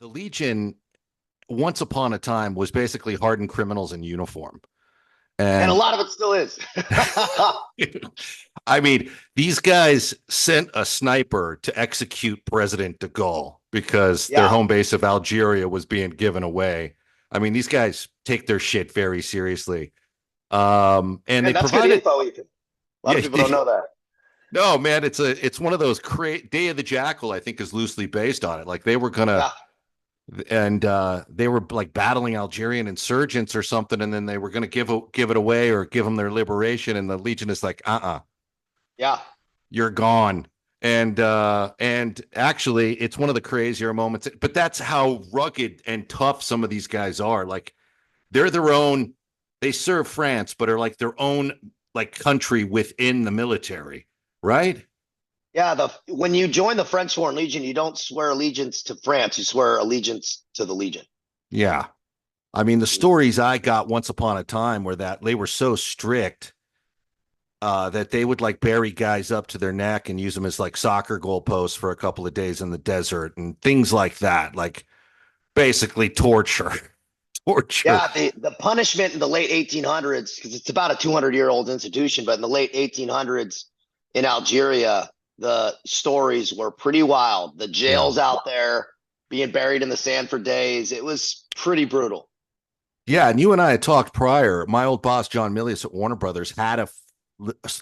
The Legion, once upon a time, was basically hardened criminals in uniform. And a And lot of it still is. I mean, these guys sent a sniper to execute President de Gaulle because their Yeah. home base of Algeria was being given away. I mean, these guys take their shit very seriously. And they And that's good provided, info, Ethan. A lot yeah, of people don't know that. no, man, it's one of those Day of the Jackal, I think, is loosely based on it. Like they were gonna Yeah. and they were like battling Algerian insurgents or something, and then they were going to give it away or give them their liberation, and the Legion is like, Yeah. you're gone. And actually, it's one of the crazier moments. But that's how rugged and tough some of these guys are. Like they're their own. They serve France, but are like their own like country within the military, right? Yeah. When you join the French Foreign Legion, you don't swear allegiance to France, you swear allegiance to the Legion. Yeah. I mean, the stories I got once upon a time were that they were so strict that they would like bury guys up to their neck and use them as like soccer goalposts for a couple of days in the desert and things like that. Like basically torture, torture. Yeah, the punishment in the late 1800s, because it's about a 200-year-old institution, but in the late 1800s in Algeria, the stories were pretty wild. The Yeah. jails out there, being buried in the sand for days. It was pretty brutal. Yeah. And you and I had talked prior. My old boss, John Milius at Warner Brothers, had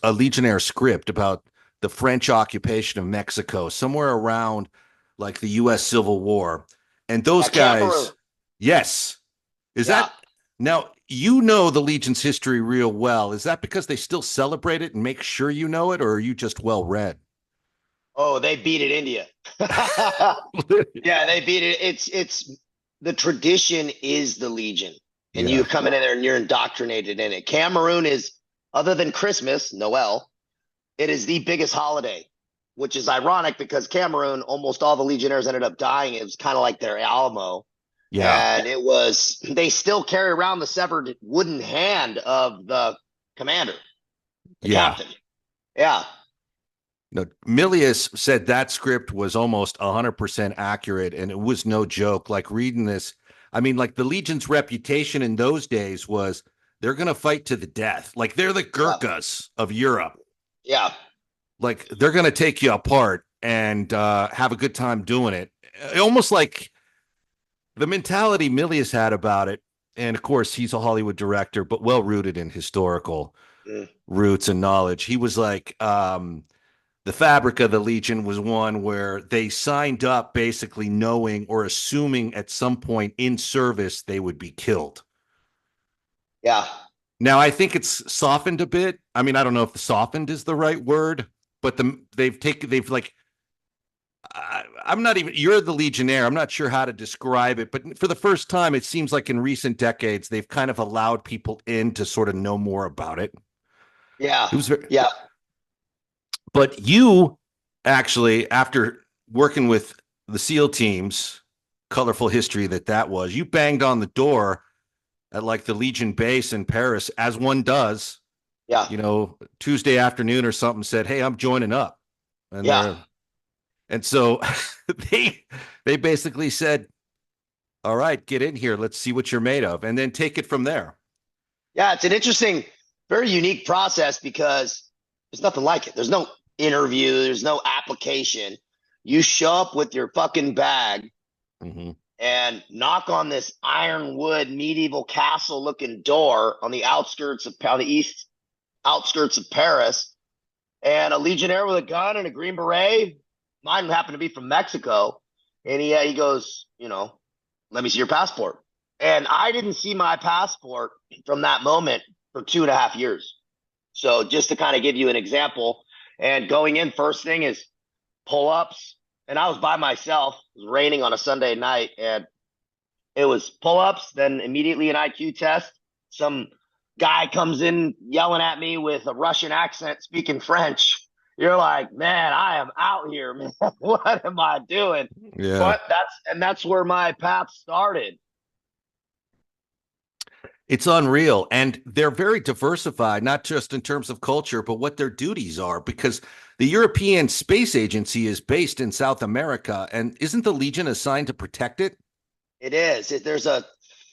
a Legionnaire script about the French occupation of Mexico, somewhere around like the U.S. Civil War. And those Cameroon. guys, yes. Is Yeah. that now you know the Legion's history real well? Is that because they still celebrate it and make sure you know it, or are you just well read? Oh, they beat it India. Yeah, they beat it. It's the tradition is the Legion. And Yeah. you come in there and you're indoctrinated in it. Cameroon is, other than Christmas, Noel, it is the biggest holiday, which is ironic because Cameroon, almost all the Legionnaires ended up dying. It was kind of like their Alamo. Yeah. And they still carry around the severed wooden hand of the commander, the Yeah. captain. Yeah. No, Milius said that script was almost 100% accurate, and it was no joke. Like reading this, I mean, like the Legion's reputation in those days was they're going to fight to the death. Like they're the Yeah. Gurkhas of Europe. Yeah. Like they're going to take you apart and have a good time doing it. Almost like the mentality Milius had about it. And of course, he's a Hollywood director, but well rooted in historical Mm. roots and knowledge. He was like, the fabric of the Legion was one where they signed up basically knowing or assuming at some point in service they would be killed. Yeah. Now, I think it's softened a bit. I mean, I don't know if softened is the right word, but they've like, I'm not even, you're the Legionnaire. I'm not sure how to describe it, but for the first time, it seems like in recent decades, they've kind of allowed people in to sort of know more about it. Yeah. It was very, Yeah. But you actually, after working with the SEAL teams, colorful history that was, you banged on the door at like the Legion base in Paris, as one does. Yeah. You know, Tuesday afternoon or something, said, "Hey, I'm joining up," and Yeah. so they basically said, "All right, get in here. Let's see what you're made of, and then take it from there." Yeah. It's an interesting, very unique process because there's nothing like it. There's no interview, there's no application. You show up with your fucking bag Mm-hmm. and knock on this ironwood medieval castle looking door on the east outskirts of Paris. And a Legionnaire with a gun and a green beret, mine happened to be from Mexico. And he goes, let me see your passport. And I didn't see my passport from that moment for 2.5 years. So just to kind of give you an example, and going in, first thing is pull-ups. And I was by myself. It was raining on a Sunday night, and it was pull-ups, then immediately an IQ test. Some guy comes in yelling at me with a Russian accent, speaking French. You're like, man, I am out here, man. What am I doing? Yeah. But that's where my path started. It's unreal. And they're very diversified, not just in terms of culture, but what their duties are, because the European Space Agency is based in South America. And isn't the Legion assigned to protect it? It is.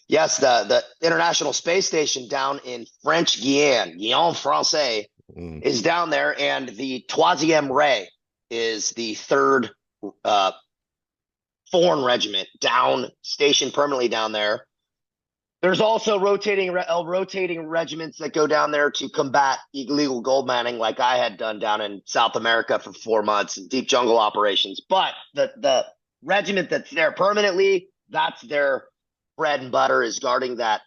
Yes, the International Space Station down in French Guyane Francais, is down there, and the Troisième Ray is the third foreign regiment stationed permanently down there. There's also rotating regiments that go down there to combat illegal gold mining, like I had done down in South America for 4 months in deep jungle operations. But the regiment that's there permanently, that's their bread and butter, is guarding that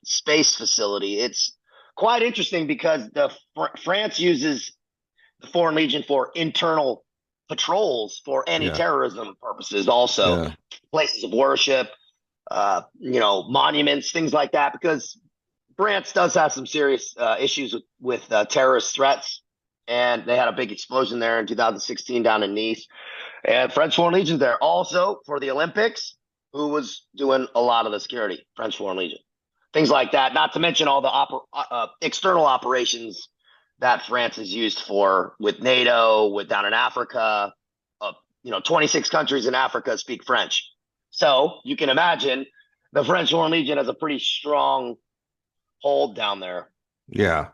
space facility. It's quite interesting because France uses the Foreign Legion for internal patrols for anti-terrorism purposes, also places of worship, monuments, things like that, because France does have some serious issues with terrorist threats, and they had a big explosion there in 2016 down in Nice. And French Foreign Legion's there also for the Olympics. Who was doing a lot of the security? French Foreign Legion. Things like that, not to mention all the external operations that France is used for with NATO, with down in Africa. 26 countries in Africa speak French. So you can imagine the French Foreign Legion has a pretty strong hold down there. Yeah.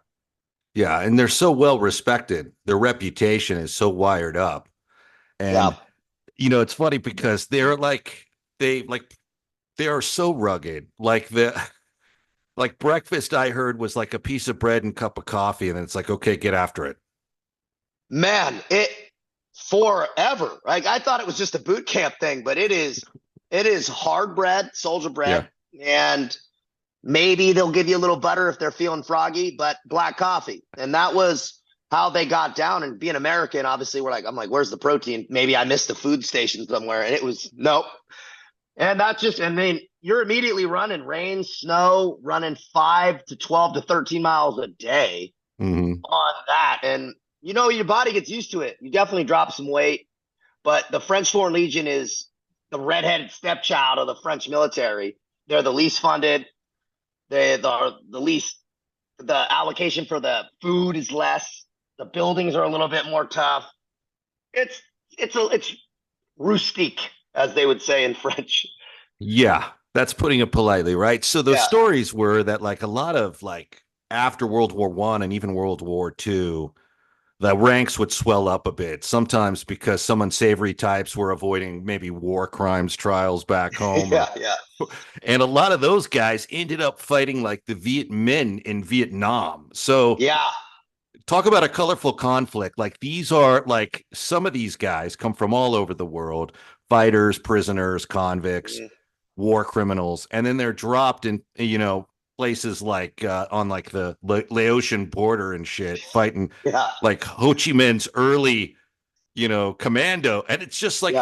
Yeah. And they're so well respected. Their reputation is so wired up. And, it's funny because they are so rugged. Like breakfast, I heard, was like a piece of bread and cup of coffee. And then it's like, okay, get after it. Man, forever. Like, I thought it was just a boot camp thing, but it is hard bread, soldier bread, and maybe they'll give you a little butter if they're feeling froggy, but black coffee. And that was how they got down. And being American, obviously, I'm like, where's the protein? Maybe I missed the food station somewhere. And it was nope. And you're immediately running rain, snow, running 5 to 12 to 13 miles a day on that. And your body gets used to it. You definitely drop some weight, but the French Foreign Legion is the redheaded stepchild of the French military. They're the least funded. The allocation for the food is less. The buildings are a little bit more tough. It's rustique, as they would say in French. Yeah, that's putting it politely, right? So those stories were that, like, a lot of, like, after World War I and even World War II, the ranks would swell up a bit, sometimes because some unsavory types were avoiding maybe war crimes trials back home. And a lot of those guys ended up fighting like the Viet Minh in Vietnam. So talk about a colorful conflict. Like, these are, like, some of these guys come from all over the world, fighters, prisoners, convicts, war criminals, and then they're dropped in, places like on like the Laotian border and shit, fighting like Ho Chi Minh's early, commando. And it's just like,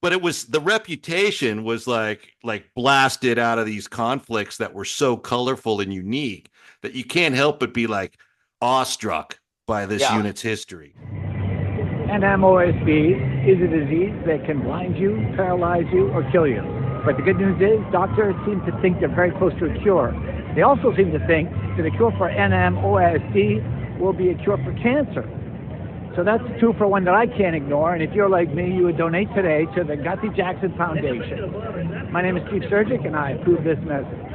but it was, the reputation was like blasted out of these conflicts that were so colorful and unique that you can't help but be like awestruck by this unit's history. NMOSB is a disease that can blind you, paralyze you, or kill you. But the good news is doctors seem to think they're very close to a cure. They also seem to think that a cure for NMOSD will be a cure for cancer. So that's a 2-for-1 that I can't ignore. And if you're like me, you would donate today to the Gotti Jackson Foundation. My name is Steve Surgic, and I approve this message.